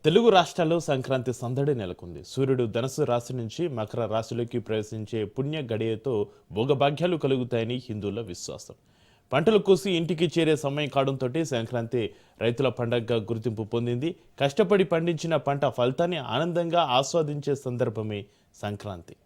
తెలుగు రాష్ట్రాల్లో సంక్రాంతి సందడి నెలకొంది. సూర్యుడు ధనుసు రాశి నుంచి మకర రాశిలోకి ప్రవేశించే పుణ్య గడియతో భోగభాగ్యాలు కలుగుతాయని హిందువుల విశ్వాసం. పంటలు కోసి ఇంటికి చేరే సమయం కావడంతో సంక్రాంతి రైతుల పండగగా గుర్తింపు పొందింది. కష్టపడి పండించిన పంట ఫలితాన్ని ఆనందంగా ఆస్వాదించే సందర్భమే సంక్రాంతి.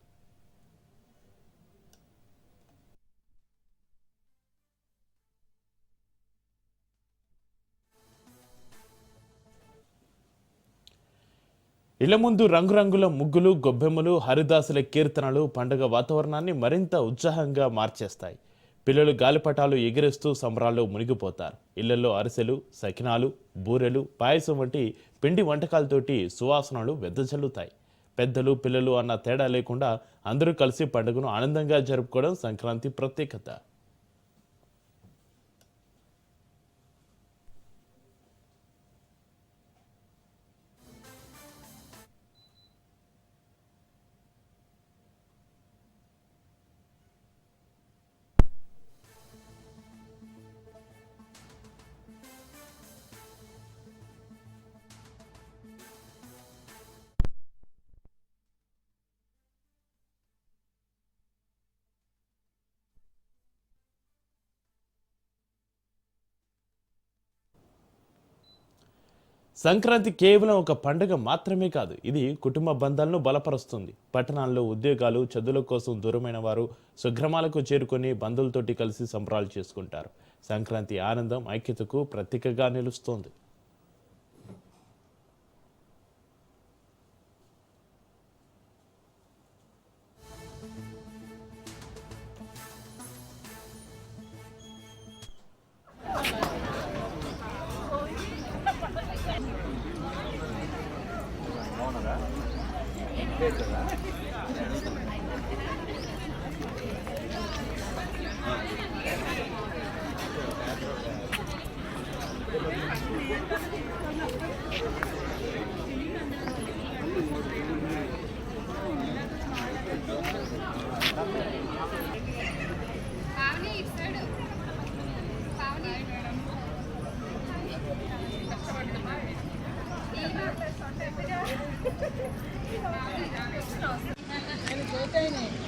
ఇళ్ల ముందు రంగురంగుల ముగ్గులు, గొబ్బెమ్మలు, హరిదాసుల కీర్తనలు పండుగ వాతావరణాన్ని మరింత ఉత్సాహంగా మార్చేస్తాయి. పిల్లలు గాలిపటాలు ఎగిరేస్తూ సంబరాల్లో మునిగిపోతారు. ఇళ్లలో అరిసెలు, సకినాలు, బూరెలు, పాయసం వంటి పిండి వంటకాలతోటి సువాసనలు వెదజల్లుతాయి. పెద్దలు, పిల్లలు అన్న తేడా లేకుండా అందరూ కలిసి పండుగను ఆనందంగా జరుపుకోవడం సంక్రాంతి ప్రత్యేకత. సంక్రాంతి కేవలం ఒక పండుగ మాత్రమే కాదు, ఇది కుటుంబ బంధాలను బలపరుస్తుంది. పట్టణాల్లో ఉద్యోగాలు, చదువుల కోసం దూరమైన వారు స్వగ్రామాలకు చేరుకొని బంధువులతోటి కలిసి సంబరాలు చేసుకుంటారు. సంక్రాంతి ఆనందం, ఐక్యతకు ప్రతీకగా నిలుస్తోంది.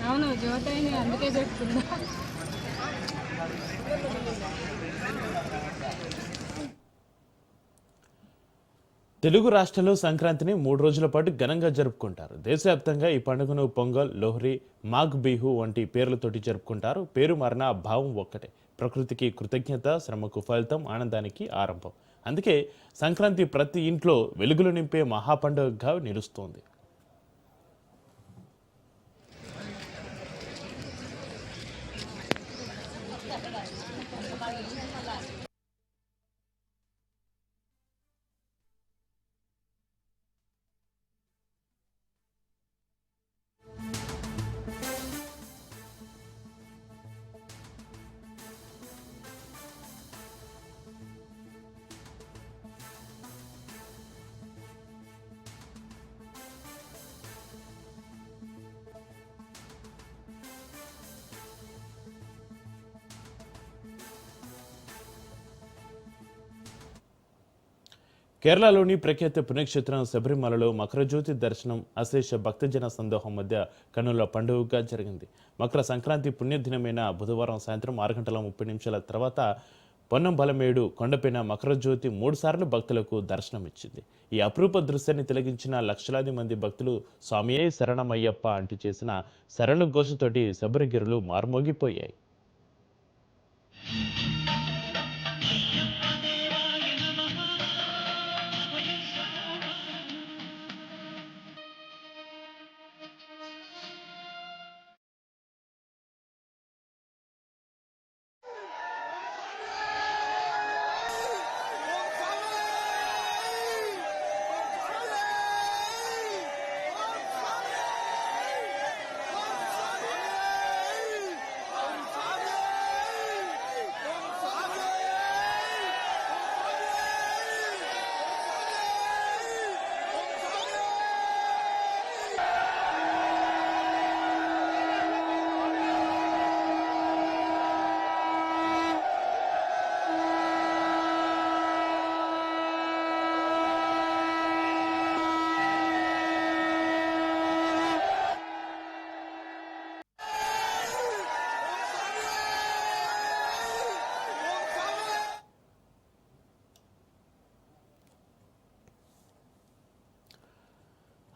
అవును జ్యోతైని అందుకే చెప్తున్నా. తెలుగు రాష్ట్రాల్లో సంక్రాంతిని 3 రోజుల పాటు ఘనంగా జరుపుకుంటారు. దేశవ్యాప్తంగా ఈ పండుగను పొంగల్, లోహ్రీ, మాఘ్ బిహు వంటి పేర్లతోటి జరుపుకుంటారు. పేరు మారిన భావం ఒక్కటే. ప్రకృతికి కృతజ్ఞత, శ్రమకు ఫలితం, ఆనందానికి ఆరంభం. అందుకే సంక్రాంతి ప్రతి ఇంట్లో వెలుగులు నింపే మహాపండుగగా నిలుస్తోంది. కేరళలోని ప్రఖ్యాత పుణ్యక్షేత్రం శబరిమలలో మకరజ్యోతి దర్శనం అశేష భక్తజన సందోహం మధ్య కన్నుల పండుగగా జరిగింది. మకర సంక్రాంతి పుణ్యదినమైన బుధవారం సాయంత్రం 6:30 తర్వాత పొన్నంబలమేడు కొండపైన మకరజ్యోతి 3 సార్లు భక్తులకు దర్శనమిచ్చింది. ఈ అపురూప దృశ్యాన్ని తిలకించిన లక్షలాది మంది భక్తులు స్వామియే శరణమయ్యప్ప అంటూ చేసిన శరణు ఘోషతోటి శబరిగిరులు మార్మోగిపోయాయి.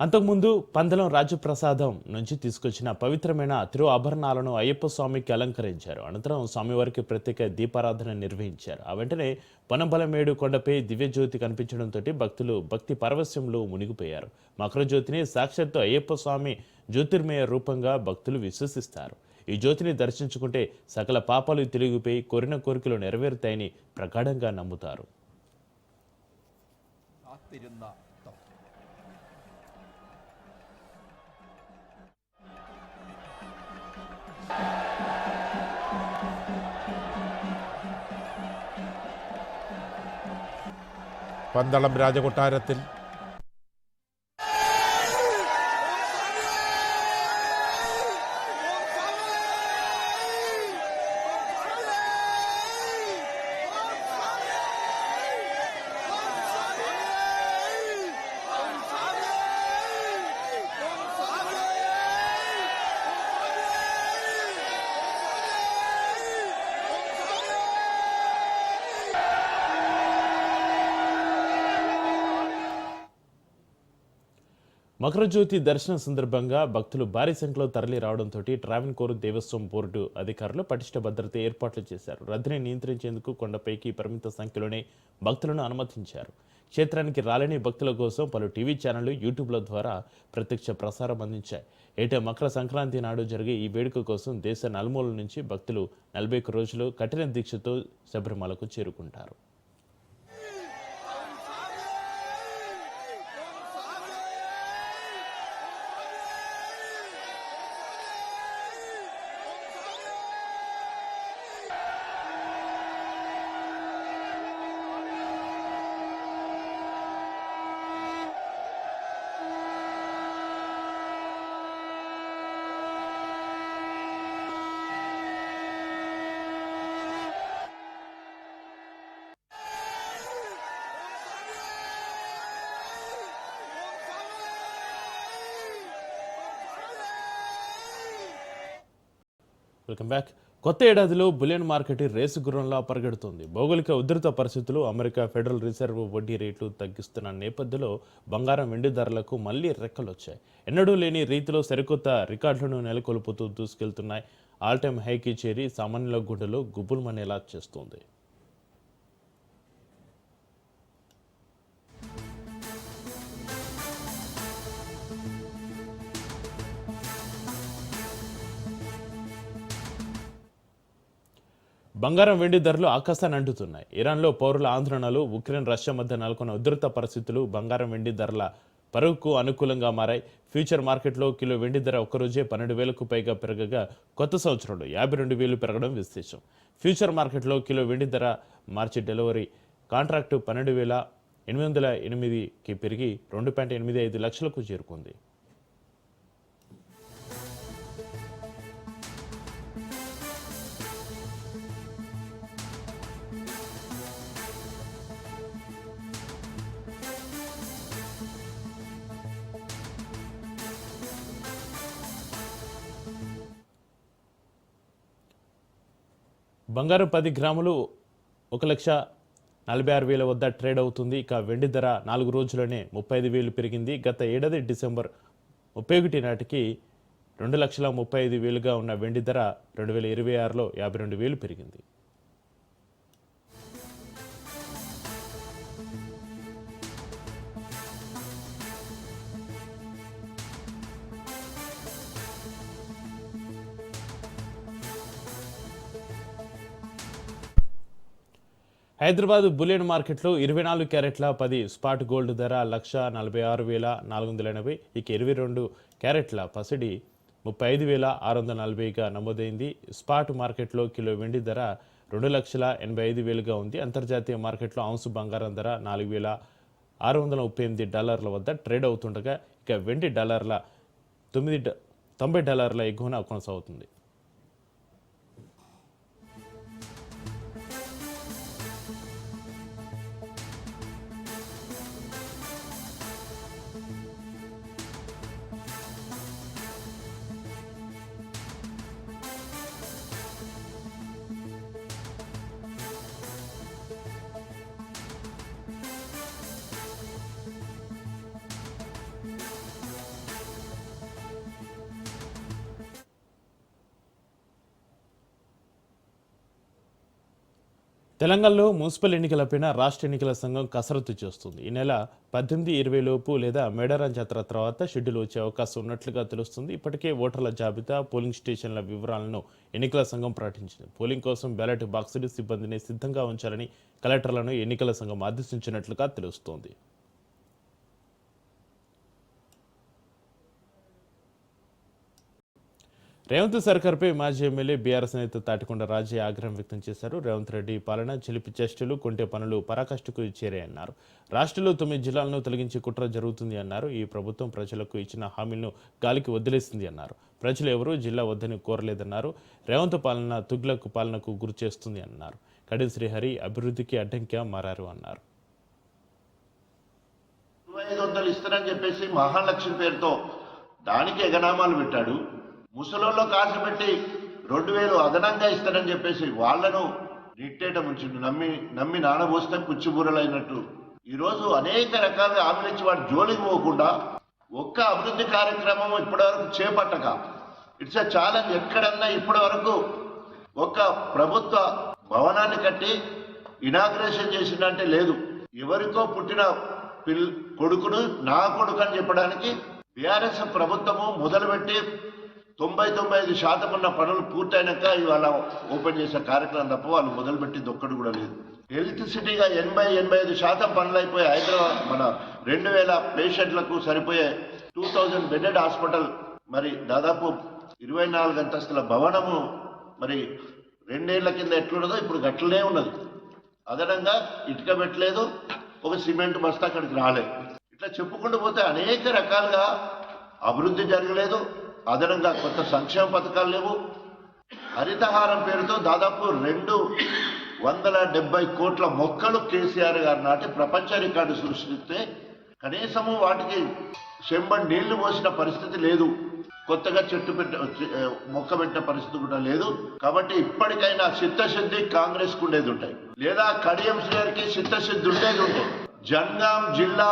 అంతకుముందు పందలం రాజప్రసాదం నుంచి తీసుకొచ్చిన పవిత్రమైన తిరు ఆభరణాలను అయ్యప్ప స్వామికి అలంకరించారు. అనంతరం స్వామివారికి ప్రత్యేక దీపారాధన నిర్వహించారు. ఆ వెంటనే పొనంబలమేడు కొండపై దివ్యజ్యోతి కనిపించడంతో భక్తులు భక్తి పారవస్యంలో మునిగిపోయారు. మకర జ్యోతిని సాక్షాత్తు అయ్యప్ప స్వామి జ్యోతిర్మయ రూపంగా భక్తులు విశ్వసిస్తారు. ఈ జ్యోతిని దర్శించుకుంటే సకల పాపాలు తిరిగిపోయి కోరిన కోరికలు నెరవేరుతాయని ప్రగాఢంగా నమ్ముతారు. പന്തളം രാജകൊട്ടാരത്തിൽ మకర జ్యోతి దర్శనం సందర్భంగా భక్తులు భారీ సంఖ్యలో తరలి రావడంతో ట్రావెన్కోర్ దేవస్వం బోర్డు అధికారులు పటిష్ట భద్రత ఏర్పాట్లు చేశారు. రద్దీని నియంత్రించేందుకు కొండపైకి పరిమిత సంఖ్యలోనే భక్తులను అనుమతించారు. క్షేత్రానికి రాలేని భక్తుల కోసం పలు టీవీ ఛానళ్లు యూట్యూబ్ల ద్వారా ప్రత్యక్ష ప్రసారం అందించాయి. ఏటా మకర సంక్రాంతి నాడు జరిగే ఈ వేడుక కోసం దేశ నలుమూలల నుంచి భక్తులు 41 రోజులు కఠిన దీక్షతో శబరిమలకు చేరుకుంటారు. Welcome back. కొత్త ఏడాదిలో బులియన్ మార్కెట్ రేసు గుర్రంలా పరిగెడుతోంది. భౌగోళిక ఉధృత పరిస్థితులు, అమెరికా ఫెడరల్ రిజర్వ్ వడ్డీ రేట్లు తగ్గిస్తున్న నేపథ్యంలో బంగారం వెండి ధరలకు మళ్లీ రెక్కలొచ్చాయి. ఎన్నడూ లేని రీతిలో సరికొత్త రికార్డులను నెలకొల్పుతూ దూసుకెళ్తున్నాయి. ఆల్ టైమ్ హైకి చేరి సామాన్యుల గుండెలో గుబుల్మనేలా చేస్తోంది. బంగారం వెండి ధరలు ఆకాశాన్ని అంటుతున్నాయి. ఇరాన్లో పౌరుల ఆందోళనలు, ఉక్రెయిన్ రష్యా మధ్య నెలకొన్న ఉధృత పరిస్థితులు బంగారం వెండి ధరల పరుగుకు అనుకూలంగా మారాయి. ఫ్యూచర్ మార్కెట్లో కిలో వెండి ధర ఒక్కరోజే 12,000కు పైగా పెరగగా కొత్త సంవత్సరంలో 52,000 పెరగడం విశేషం. ఫ్యూచర్ మార్కెట్లో కిలో వెండి ధర మార్చి డెలివరీ కాంట్రాక్టు 12,808కి పెరిగి 2.85 లక్షలకు చేరుకుంది. బంగారం 10 గ్రాములు 1,46,000 వద్ద ట్రేడ్ అవుతుంది. ఇక వెండి ధర 4 రోజుల్లోనే 35,000 పెరిగింది. గత ఏడాది డిసెంబర్ 31 నాటికి 2,35,000గా ఉన్న వెండి ధర 2026లో 52,000 పెరిగింది. హైదరాబాద్ బులియన్ మార్కెట్లో 24 క్యారెట్ల 10 స్పాట్ గోల్డ్ ధర 1,46,480. ఇక 22 క్యారెట్ల పసిడి 35,640గా నమోదైంది. స్పాట్ మార్కెట్లో కిలో వెండి ధర 2,85,000గా ఉంది. అంతర్జాతీయ మార్కెట్లో ఔన్సు బంగారం ధర $4,638 వద్ద ట్రేడ్ అవుతుండగా ఇక వెండి డాలర్ల $90 ఎగువన కొనసాగుతుంది. తెలంగాణలో మున్సిపల్ ఎన్నికలపైన రాష్ట్ర ఎన్నికల సంఘం కసరత్తు చేస్తుంది. ఈ నెల 18-20 లోపు లేదా మేడారం జాతర తర్వాత షెడ్యూల్ వచ్చే అవకాశం ఉన్నట్లుగా తెలుస్తుంది. ఇప్పటికే ఓటర్ల జాబితా, పోలింగ్ స్టేషన్ల వివరాలను ఎన్నికల సంఘం ప్రకటించింది. పోలింగ్ కోసం బ్యాలెట్ బాక్సులు సిబ్బందిని సిద్ధంగా ఉంచాలని కలెక్టర్లను ఎన్నికల సంఘం ఆదేశించినట్లుగా తెలుస్తోంది. రేవంత్ సర్కార్పై మాజీ ఎమ్మెల్యే బీఆర్ఎస్ నేత తాటికొండ రాజయ్య ఆగ్రహం వ్యక్తం చేశారు. రేవంత్ రెడ్డి పాలన చిలిపి చేష్టలు, కొంటే పనులు పరాకాష్ఠకు చేరాయన్నారు. రాష్ట్రంలో 9 జిల్లాలను తొలగించి కుట్ర జరుగుతుంది అన్నారు. ఈ ప్రభుత్వం ప్రజలకు ఇచ్చిన హామీలను గాలికి వదిలేసింది అన్నారు. ప్రజలు ఎవరూ జిల్లా వద్దని కోరలేదన్నారు. రేవంత్ పాలన తుగ్లక్ పాలనకు గురి చేస్తుంది అన్నారు. కడియం శ్రీహరి అభివృద్ధికి అడ్డంకిగా మారారు అన్నారు. 2500 ఇస్తారని చెప్పేసి మహాలక్ష్మి పేరుతో దానికి ఎగనామాలు పెట్టాడు. ముసలోళ్ళలో కాసు పెట్టి 2000 అదనంగా ఇస్తారని చెప్పేసి వాళ్లను నిట్టేట ముంచిండు. నమ్మి నానబోస్తే పుచ్చిబూరలైనట్టు ఈరోజు అనేక రకాలుగా హామీలు ఇచ్చి వాడు జోలికి పోకుండా ఒక్క అభివృద్ధి కార్యక్రమం ఇప్పటివరకు చేపట్టక ఇట్స్ ఎ ఛాలెంజ్. ఎక్కడన్నా ఇప్పటి వరకు ఒక్క ప్రభుత్వ భవనాన్ని కట్టి ఇనాగ్రేషన్ చేసిందంటే లేదు. ఎవరికో పుట్టిన కొడుకును నా కొడుకు అని చెప్పడానికి బీఆర్ఎస్ ప్రభుత్వము మొదలుపెట్టి 90-95% ఉన్న పనులు పూర్తయినాక ఇవాళ ఓపెన్ చేసే కార్యక్రమం తప్ప వాళ్ళు మొదలుపెట్టింది ఒక్కడు కూడా లేదు. హెల్త్ సిటీగా 80-85% పనులు అయిపోయి హైదరాబాద్ మన 2000 పేషెంట్లకు సరిపోయే 2000 బెడెడ్ హాస్పిటల్, మరి దాదాపు 24 అంతస్తుల భవనము మరి 2 ఏళ్ల కింద ఎట్లున్నదో ఇప్పుడు గట్లనే ఉన్నది. అదనంగా ఇటుక పెట్టలేదు, ఒక సిమెంట్ బస్తా అక్కడికి రాలేదు. ఇట్లా చెప్పుకుంటూ పోతే అనేక రకాలుగా అభివృద్ధి జరగలేదు. అదనంగా కొత్త సంక్షేమ పథకాలు లేవు. హరితహారం పేరుతో దాదాపు 270 కోట్ల మొక్కలు కేసీఆర్ గారు నాటి ప్రపంచ రికార్డు సృష్టిస్తే కనీసము వాటికి చెంబడి నీళ్లు పోసిన పరిస్థితి లేదు. కొత్తగా మొక్క పెట్టిన పరిస్థితి కూడా లేదు. కాబట్టి ఇప్పటికైనా చిత్తశుద్ధి కాంగ్రెస్ కు ఉండేది ఉంటాయి, లేదా కడియం శ్రీగారికి చిత్తశుద్ధి ఉండేది ఉంటాయి. జనగాం జిల్లా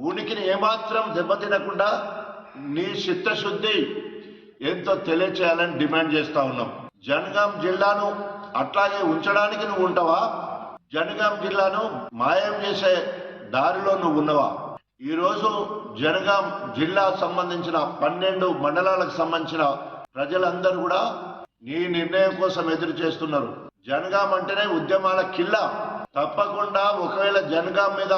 ఉనికిని ఏమాత్రం దెబ్బతినకుండా నీ చిత్తశుద్ధి ఎంతో తెలియచేయాలని డిమాండ్ చేస్తా ఉన్నాం. జనగాం జిల్లాను అట్లాగే ఉంచడానికి నువ్వు ఉంటావా? జనగాం జిల్లాను మాయం చేసే దారిలో నువ్వు ఉన్నవా? ఈరోజు జనగాం జిల్లా సంబంధించిన 12 మండలాలకు సంబంధించిన ప్రజలందరూ కూడా నీ నిర్ణయం కోసం ఎదురు చేస్తున్నారు. జనగాం అంటేనే ఉద్యమాల కిల్లా. తప్పకుండా ఒకవేళ జనగాం మీద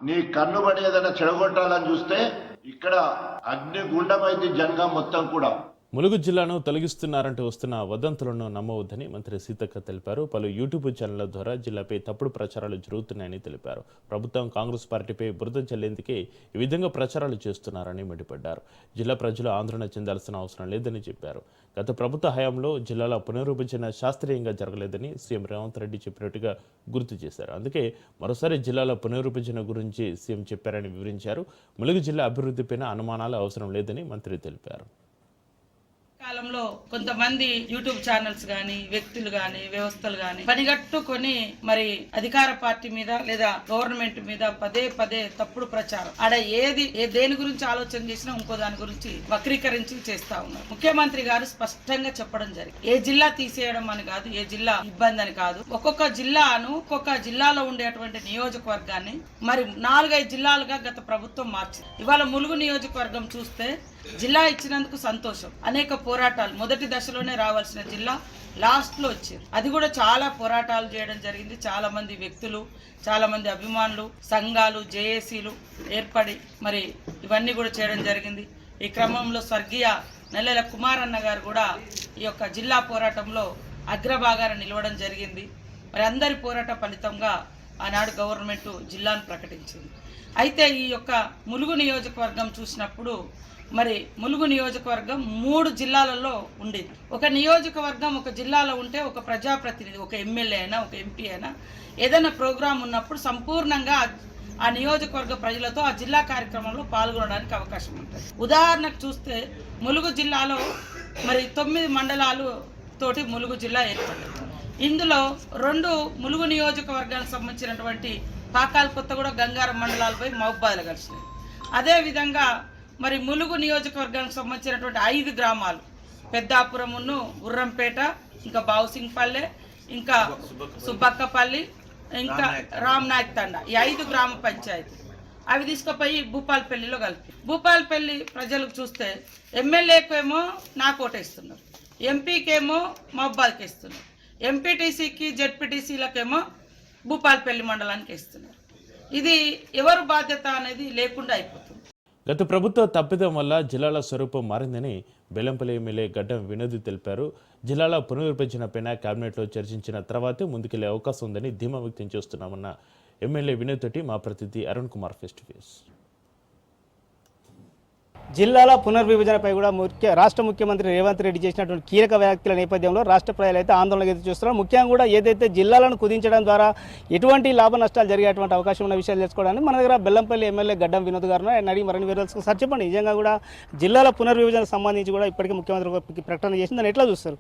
నీ కన్నుబడి ఏదైనా చెడగొట్టాలని చూస్తే ఇక్కడ అగ్నిగుండమైంది జనగాం మొత్తం కూడా. ములుగు జిల్లాను తొలగిస్తున్నారంటూ వస్తున్న వదంతులను నమ్మవద్దని మంత్రి సీతక్క తెలిపారు. పలు యూట్యూబ్ ఛానళ్ల ద్వారా జిల్లాపై తప్పుడు ప్రచారాలు జరుగుతున్నాయని తెలిపారు. ప్రభుత్వం కాంగ్రెస్ పార్టీపై బురద చల్లేందుకే ఈ విధంగా ప్రచారాలు చేస్తున్నారని మండిపడ్డారు. జిల్లా ప్రజలు ఆందోళన చెందాల్సిన అవసరం లేదని చెప్పారు. గత ప్రభుత్వ హయాంలో జిల్లాల పునర్విభజన శాస్త్రీయంగా జరగలేదని సీఎం రేవంత్ రెడ్డి చెప్పినట్టుగా గుర్తు చేశారు. అందుకే మరోసారి జిల్లాల పునర్విభజన గురించి సీఎం చెప్పారని వివరించారు. ములుగు జిల్లా అభివృద్ధిపైన అనుమానాలు అవసరం లేదని మంత్రి తెలిపారు. కాలంలో కొంతమంది యూట్యూబ్ ఛానల్స్ గాని, వ్యక్తులు గాని, వ్యవస్థలు గాని పనిగట్టుకొని మరి అధికార పార్టీ మీద లేదా గవర్నమెంట్ మీద పదే తప్పుడు ప్రచారం ఆడ దేని గురించి ఆలోచన చేసినా ఇంకో దాని గురించి వక్రీకరించి చేస్తా ఉన్నారు. ముఖ్యమంత్రి గారు స్పష్టంగా చెప్పడం జరిగింది. ఏ జిల్లా తీసేయడం అని కాదు, ఏ జిల్లా ఇబ్బంది అని కాదు. ఒక్కొక్క జిల్లాలో ఉండేటువంటి నియోజకవర్గాన్ని మరి 4-5 జిల్లాలుగా గత ప్రభుత్వం మార్చింది. ఇవాళ ములుగు నియోజకవర్గం చూస్తే జిల్లా ఇచ్చినందుకు సంతోషం. అనేక పోరాటాలు, మొదటి దశలోనే రావాల్సిన జిల్లా లాస్ట్ లో వచ్చారు. అది కూడా చాలా పోరాటాలు చేయడం జరిగింది. చాలా మంది వ్యక్తులు, చాలా మంది అభిమానులు, సంఘాలు, జేఏసీలు ఏర్పడి మరి ఇవన్నీ కూడా చేయడం జరిగింది. ఈ క్రమంలో స్వర్గీయ నెల్లెల కుమారన్న గారు కూడా ఈ యొక్క జిల్లా పోరాటంలో అగ్రభాగాన నిలవడం జరిగింది. మరి అందరి పోరాట ఫలితంగా ఆనాడు గవర్నమెంట్ జిల్లాను ప్రకటించింది. అయితే ఈ యొక్క ములుగు నియోజకవర్గం చూసినప్పుడు మరి ములుగు నియోజకవర్గం 3 జిల్లాలలో ఉండేది. ఒక నియోజకవర్గం ఒక జిల్లాలో ఉంటే ఒక ప్రజాప్రతినిధి, ఒక ఎమ్మెల్యే అయినా ఒక ఎంపీ అయినా ఏదైనా ప్రోగ్రాం ఉన్నప్పుడు సంపూర్ణంగా ఆ నియోజకవర్గ ప్రజలతో ఆ జిల్లా కార్యక్రమంలో పాల్గొనడానికి అవకాశం ఉంటుంది. ఉదాహరణకు చూస్తే ములుగు జిల్లాలో మరి 9 మండలాలు తోటి ములుగు జిల్లా ఏర్పడింది. ఇందులో 2 ములుగు నియోజకవర్గానికి సంబంధించినటువంటి పాకాల కొత్తగూడ, గంగారం మండలాలపై మహబూబాద్లో కలిసినాయి. అదేవిధంగా మరి ములుగు నియోజకవర్గానికి సంబంధించినటువంటి 5 గ్రామాలు పెద్దాపురమును, ఉర్రంపేట, ఇంకా బావుసింగ్పల్లె, ఇంకా సుబ్బక్కపల్లి, ఇంకా రామ్నాయక్ తండా, ఈ 5 గ్రామ పంచాయతీ అవి తీసుకుపోయి భూపాలపల్లిలో కలిపి, భూపాలపల్లి ప్రజలకు చూస్తే ఎమ్మెల్యేకేమో నాకు ఓటేస్తున్నారు, ఎంపీకేమో మహబాద్కి ఇస్తున్నారు, ఎంపీటీసీకి జెడ్పీటీసీలకేమో భూపాలపల్లి మండలానికి ఇస్తున్నారు. ఇది ఎవరు బాధ్యత అనేది లేకుండా అయిపోతుంది. గత ప్రభుత్వ తప్పిదం వల్ల జిల్లాల స్వరూపం మారిందని బెల్లంపల్లి ఎమ్మెల్యే గడ్డం వినోద్ తెలిపారు. జిల్లాల పునర్విభజనపైన కేబినెట్లో చర్చించిన తర్వాతే ముందుకెళ్లే అవకాశం ఉందని ధీమా వ్యక్తం చేస్తున్నామన్న ఎమ్మెల్యే వినోద్ తోటి మా ప్రతినిధి Arun Kumar face to face. జిల్లాల పునర్విభజనపై కూడా రాష్ట్ర ముఖ్యమంత్రి రేవంత్ రెడ్డి చేసినటువంటి కీలక వ్యాఖ్యల నేపథ్యంలో రాష్ట్ర ప్రజలు అయితే ఆందోళన ఎదురు చూస్తున్నారు. ముఖ్యంగా కూడా ఏదైతే జిల్లాలను కుదించడం ద్వారా ఎటువంటి లాభ నష్టాలు జరిగేటువంటి అవకాశం ఉన్న విషయాలు తెలుసుకోవడానికి మన దగ్గర బెల్లంపల్లి ఎమ్మెల్యే గడ్డం వినోద్ గారు ఆయన అడిగి మరిన్ని వివరాలు సార్ చెప్పండి. నిజంగా కూడా జిల్లాల పునర్విభజనకు సంబంధించి కూడా ఇప్పటికే ముఖ్యమంత్రి ప్రకటన చేసింది, దాన్ని ఎట్లా చూస్తారు?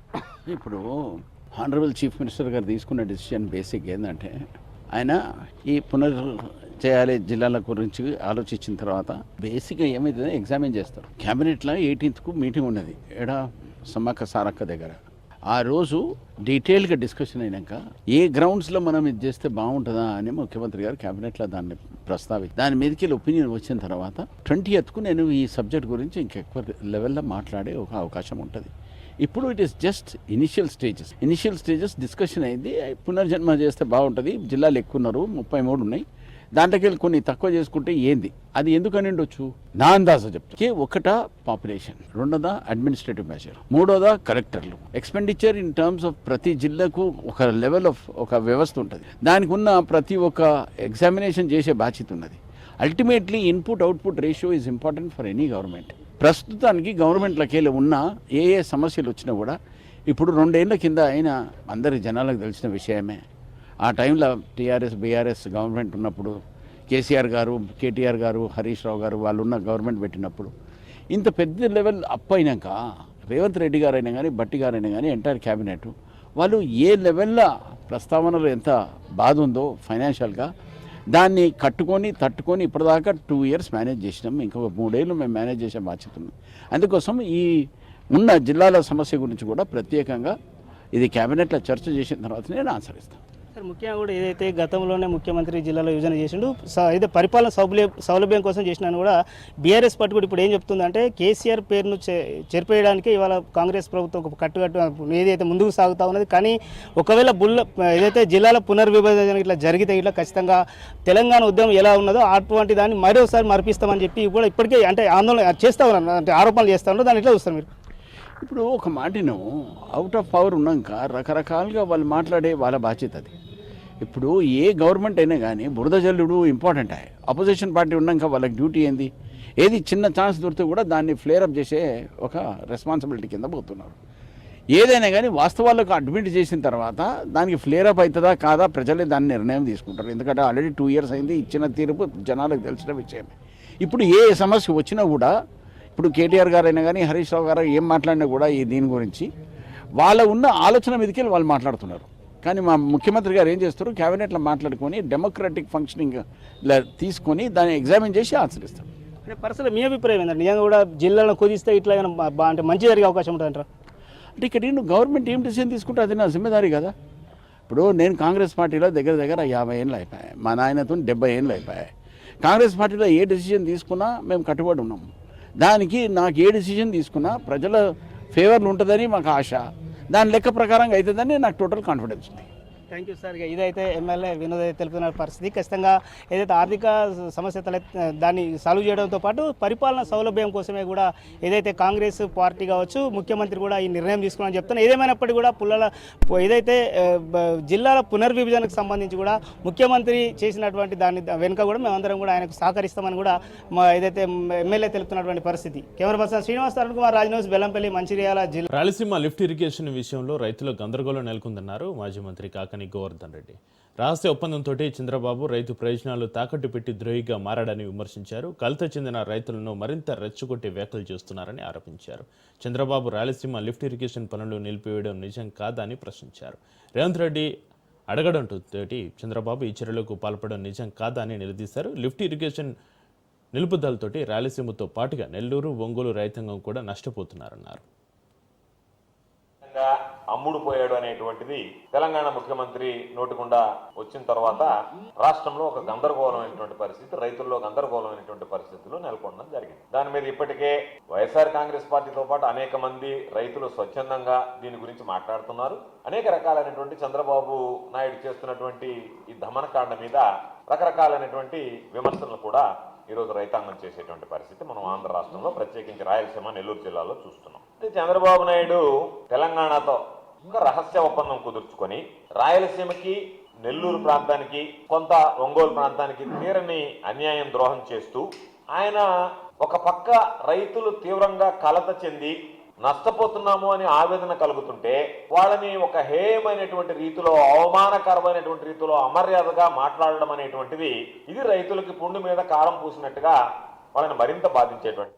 ఇప్పుడు హానరబుల్ చీఫ్ మినిస్టర్ గారు తీసుకున్న డెసిషన్ బేసిక్ ఏంటంటే ఆయన ఈ చేయాలి జిల్లాల గురించి ఆలోచించిన తర్వాత బేసిక్గా ఏమైతుందో ఎగ్జామిన్ చేస్తారు. క్యాబినెట్లో 18th మీటింగ్ ఉన్నది ఎడా సమ్మక్క సారక్క దగ్గర. ఆ రోజు డీటెయిల్గా డిస్కషన్ అయినాక ఏ గ్రౌండ్స్లో మనం ఇది చేస్తే బాగుంటుందా అని ముఖ్యమంత్రి గారు క్యాబినెట్లో దాన్ని దాని మీదకి ఒపీనియన్ వచ్చిన తర్వాత 20th నేను ఈ సబ్జెక్ట్ గురించి ఇంకెక్కువ లెవెల్లో మాట్లాడే ఒక అవకాశం ఉంటుంది. ఇప్పుడు it is just initial stages discussion అయింది. పునర్జన్మ చేస్తే బాగుంటుంది, జిల్లాలు ఎక్కువ ఉన్నారు, 33 ఉన్నాయి, దాంట్లోకి వెళ్ళి కొన్ని తక్కువ చేసుకుంటే ఏంది అది ఎందుకని ఉండొచ్చు నా అందాజ చెప్తే. ఒకటా పాపులేషన్, రెండోదా అడ్మినిస్ట్రేటివ్ మెజర్, మూడోదా కలెక్టర్లు. ఎక్స్పెండిచర్ ఇన్ టర్మ్స్ ఆఫ్ ప్రతి జిల్లాకు ఒక లెవెల్ ఆఫ్ ఒక వ్యవస్థ ఉంటుంది, దానికి ఉన్న ప్రతి ఒక్క ఎగ్జామినేషన్ చేసే బాధ్యత ఉన్నది. Ultimately input output ratio is important for any government. ప్రస్తుతానికి గవర్నమెంట్లకి ఉన్న ఏ సమస్యలు వచ్చినా కూడా ఇప్పుడు 2 ఏళ్ల కింద అయినా అందరి జనాలకు తెలిసిన విషయమే. ఆ టైంలో టీఆర్ఎస్ బీఆర్ఎస్ గవర్నమెంట్ ఉన్నప్పుడు కేసీఆర్ గారు, కేటీఆర్ గారు, హరీష్ రావు గారు వాళ్ళు ఉన్న గవర్నమెంట్ పెట్టినప్పుడు ఇంత పెద్ద లెవెల్ అప్ అయినాక రేవంత్ రెడ్డి గారు అయినా కానీ బట్టి గారు అయినా కానీ ఎంటైర్ క్యాబినెట్ వాళ్ళు ఏ లెవెల్లో ప్రస్తావనలో ఎంత బాధ ఉందో ఫైనాన్షియల్గా దాన్ని తట్టుకొని ఇప్పటిదాకా 2 years మేనేజ్ చేసినాం. ఇంకొక 3 ఏళ్ళు మేము మేనేజ్ చేసే బాధ్యత ఉంది. అందుకోసం ఈ ఉన్న జిల్లాల సమస్య గురించి కూడా ప్రత్యేకంగా ఇది క్యాబినెట్లో చర్చ చేసిన తర్వాత నేను ఆన్సర్ ఇస్తాను. సార్ ముఖ్యంగా కూడా ఏదైతే గతంలోనే ముఖ్యమంత్రి జిల్లాలో విభజన చేసిండు, అయితే పరిపాలన సౌలభ్యం కోసం చేసినా కూడా బీఆర్ఎస్ పార్టీ కూడా ఇప్పుడు ఏం చెప్తుందంటే కేసీఆర్ పేరును చెరిపేయడానికి ఇవాళ కాంగ్రెస్ ప్రభుత్వం ఒక కట్టుకట్టు ఏదైతే ముందుకు సాగుతూ ఉన్నది. కానీ ఒకవేళ ఏదైతే జిల్లాల పునర్విభజన ఇట్లా జరిగితే ఇట్లా ఖచ్చితంగా తెలంగాణ ఉద్యమం ఎలా ఉన్నదో అటువంటి దాన్ని మరోసారి మరిపిస్తామని చెప్పి కూడా ఇప్పటికే అంటే ఆందోళన చేస్తూ ఉన్నారు, అంటే ఆరోపణలు చేస్తూ ఉన్నారు. దాన్ని ఎట్లా చూస్తారు మీరు? ఇప్పుడు ఒక మాటను అవుట్ ఆఫ్ పవర్ ఉన్నాక రకరకాలుగా వాళ్ళు మాట్లాడే వాళ్ళ బాధ్యత అది. ఇప్పుడు ఏ గవర్నమెంట్ అయినా కానీ బురద జల్లుడు ఇంపార్టెంట్. అపోజిషన్ పార్టీ ఉన్నాక వాళ్ళకి డ్యూటీ ఏంది? ఏది చిన్న ఛాన్స్ దొరికితే కూడా దాన్ని ఫ్లేరప్ చేసే ఒక రెస్పాన్సిబిలిటీ కింద పోతున్నారు. ఏదైనా కానీ వాస్తవాలకు అడ్మిట్ చేసిన తర్వాత దానికి ఫ్లేరప్ అవుతుందా కాదా ప్రజలే దాన్ని నిర్ణయం తీసుకుంటారు. ఎందుకంటే ఆల్రెడీ 2 years అయింది, ఇచ్చిన తీర్పు జనాలకు తెలిసిన విషయమే. ఇప్పుడు ఏ సమస్య వచ్చినా కూడా ఇప్పుడు కేటీఆర్ గారు అయినా కానీ హరీష్ రావు గారు ఏం మాట్లాడినా కూడా దీని గురించి వాళ్ళ ఉన్న ఆలోచన మీదకి వాళ్ళు మాట్లాడుతున్నారు. కానీ మా ముఖ్యమంత్రి గారు ఏం చేస్తారు, క్యాబినెట్లో మాట్లాడుకొని డెమోక్రటిక్ ఫంక్షనింగ్ తీసుకొని దాన్ని ఎగ్జామిన్ చేసి ఆచరిస్తారు. అంటే పర్సనల్ మీ అభిప్రాయం ఏంటంటే నిజంగా కూడా జిల్లాలను కుదిస్తే ఇట్లా అంటే మంచి జరిగే అవకాశం ఉంటుందంటారా? అంటే ఇక్కడ నేను గవర్నమెంట్ ఏం డిసిజన్ తీసుకుంటే అది నా జిమ్మేదారీ కదా. ఇప్పుడు నేను కాంగ్రెస్ పార్టీలో దగ్గర 50 ఏళ్ళు అయిపోయాయి, మా నాయనతో 70 ఏళ్ళు అయిపోయాయి. కాంగ్రెస్ పార్టీలో ఏ డెసిజన్ తీసుకున్నా మేము కట్టుబడి ఉన్నాము. దానికి నాకు ఏ డెసిజన్ తీసుకున్నా ప్రజల ఫేవర్లు ఉంటుందని మాకు ఆశ, దాని లెక్క ప్రకారంగా అవుతుందని నాకు టోటల్ కాన్ఫిడెన్స్ ఉంది. Thank you sir. ఇదైతే ఎమ్మెల్యే వినోద్ తెలుపుతున్న పరిస్థితి. ఖచ్చితంగా ఏదైతే ఆర్థిక సమస్య దాన్ని సాల్వ్ చేయడంతో పాటు పరిపాలన సౌలభ్యం కోసమే కూడా ఏదైతే కాంగ్రెస్ పార్టీ కావచ్చు ముఖ్యమంత్రి కూడా ఈ నిర్ణయం తీసుకున్నారని చెప్తాను. ఏదేమైనప్పటికీ కూడా ఏదైతే జిల్లాల పునర్విభజనకు సంబంధించి కూడా ముఖ్యమంత్రి చేసినటువంటి దాని వెనుక కూడా మేమందరం కూడా ఆయనకు సహకరిస్తామని కూడా ఏదైతే ఎమ్మెల్యే తెలుపుతున్నటువంటి పరిస్థితి. కెమెరా పర్సన్ శ్రీనివాస్, అరుణ్ కుమార్, రాజ్న్యూస్, బెల్లంపల్లి, మంచిర్యాల జిల్లా. రాయలసీమ లిఫ్ట్ ఇరిగేషన్ విషయంలో రైతుల గందరగోళం నెలకొందన్నారు మాజీ మంత్రి కాకని గోవర్ధన్ రెడ్డి. రహస్య ఒప్పందంతో చంద్రబాబు రైతు ప్రయోజనాలు తాకట్టు పెట్టి ద్రోహిగా మారాడని విమర్శించారు. కలత చెందిన రైతులను మరింత రెచ్చగొట్టి వ్యాఖ్యలు చేస్తున్నారని ఆరోపించారు. చంద్రబాబు రాయలసీమ లిఫ్ట్ ఇరిగేషన్ పనులు నిలిపివేయడం నిజం కాదా అని ప్రశ్నించారు. రేవంత్ రెడ్డి అడగడంతో చంద్రబాబు ఈ చర్యలకు పాల్పడడం నిజం కాదా అని నిలదీశారు. లిఫ్ట్ ఇరిగేషన్ నిలుపుదలతోటి రాయలసీమతో పాటుగా నెల్లూరు, ఒంగోలు రైతాంగం కూడా నష్టపోతున్నారన్నారు. అమ్ముడు పోయాడు అనేటువంటిది తెలంగాణ ముఖ్యమంత్రి నోటికుండా వచ్చిన తర్వాత రాష్ట్రంలో ఒక గందరగోళమైనటువంటి పరిస్థితి, రైతుల్లో గందరగోళమైనటువంటి పరిస్థితులు నెలకొనడం జరిగింది. దాని మీద ఇప్పటికే వైఎస్ఆర్ కాంగ్రెస్ పార్టీతో పాటు అనేక మంది రైతులు స్వచ్ఛందంగా దీని గురించి మాట్లాడుతున్నారు. అనేక రకాలైనటువంటి చంద్రబాబు నాయుడు చేస్తున్నటువంటి ఈ దమనకాండ మీద రకరకాలైనటువంటి విమర్శలు కూడా ఈరోజు రైతాంగం చేసేటువంటి పరిస్థితి మనం ఆంధ్ర రాష్ట్రంలో, ప్రత్యేకించి రాయలసీమ, నెల్లూరు జిల్లాలో చూస్తున్నాం. చంద్రబాబు నాయుడు తెలంగాణతో ఒక రహస్య ఒప్పందం కుదుర్చుకొని రాయలసీమకి, నెల్లూరు ప్రాంతానికి, కొంత ఒంగోలు ప్రాంతానికి తీరని అన్యాయం, ద్రోహం చేస్తూ ఆయన ఒక పక్క రైతులు తీవ్రంగా కలత చెంది నష్టపోతున్నాము అని ఆవేదన కలుగుతుంటే వాళ్ళని ఒక హేయమైనటువంటి రీతిలో, అవమానకరమైనటువంటి రీతిలో అమర్యాదగా మాట్లాడడం అనేటువంటిది ఇది రైతులకి పుండు మీద కారం పూసినట్టుగా వాళ్ళని మరింత బాధించేటువంటి